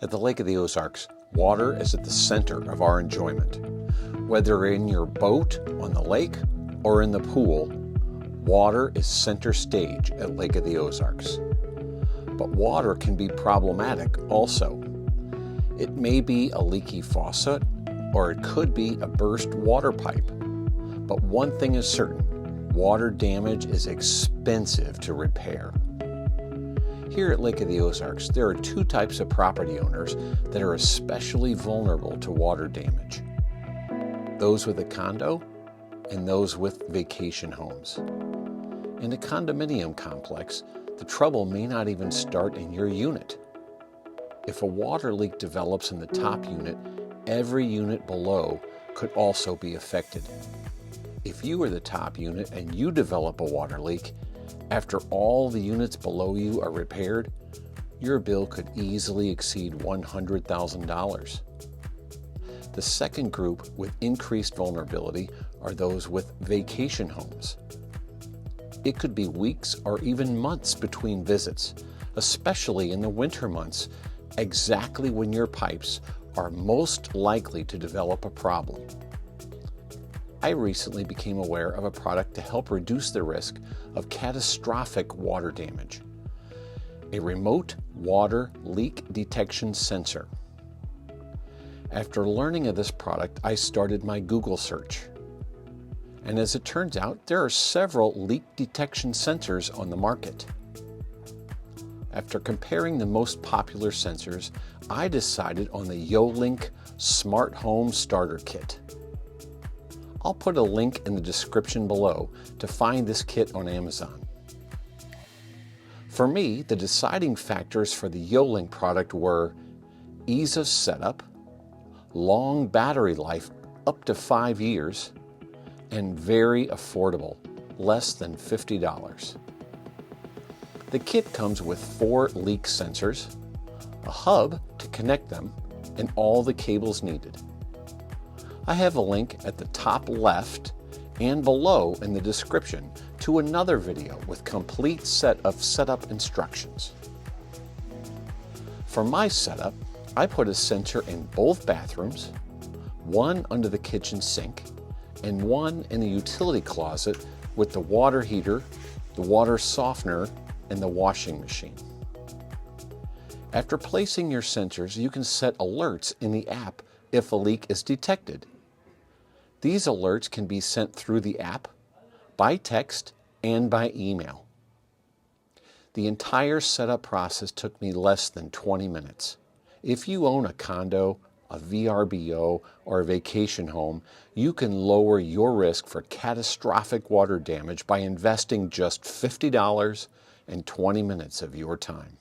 At the Lake of the Ozarks, water is at the center of our enjoyment. Whether in your boat on the lake or in the pool, water is center stage at Lake of the Ozarks. But water can be problematic also. It may be a leaky faucet, or it could be a burst water pipe. But one thing is certain, water damage is expensive to repair. Here at Lake of the Ozarks, there are two types of property owners that are especially vulnerable to water damage. Those with a condo and those with vacation homes. In a condominium complex, the trouble may not even start in your unit. If a water leak develops in the top unit, every unit below could also be affected. If you are the top unit and you develop a water leak, after all the units below you are repaired, your bill could easily exceed $100,000. The second group with increased vulnerability are those with vacation homes. It could be weeks or even months between visits, especially in the winter months, exactly when your pipes are most likely to develop a problem. I recently became aware of a product to help reduce the risk of catastrophic water damage. A remote water leak detection sensor. After learning of this product, I started my Google search. And as it turns out, there are several leak detection sensors on the market. After comparing the most popular sensors, I decided on the Yolink Smart Home Starter Kit. I'll put a link in the description below to find this kit on Amazon. For me, the deciding factors for the Yolink product were ease of setup, long battery life up to 5 years, and very affordable, less than $50. The kit comes with 4 leak sensors, a hub to connect them, and all the cables needed. I have a link at the top left and below in the description to another video with complete set of setup instructions. For my setup, I put a sensor in both bathrooms, one under the kitchen sink, and one in the utility closet with the water heater, the water softener, and the washing machine. After placing your sensors, you can set alerts in the app if a leak is detected. These alerts can be sent through the app, by text, and by email. The entire setup process took me less than 20 minutes. If you own a condo, a VRBO, or a vacation home, you can lower your risk for catastrophic water damage by investing just $50 and 20 minutes of your time.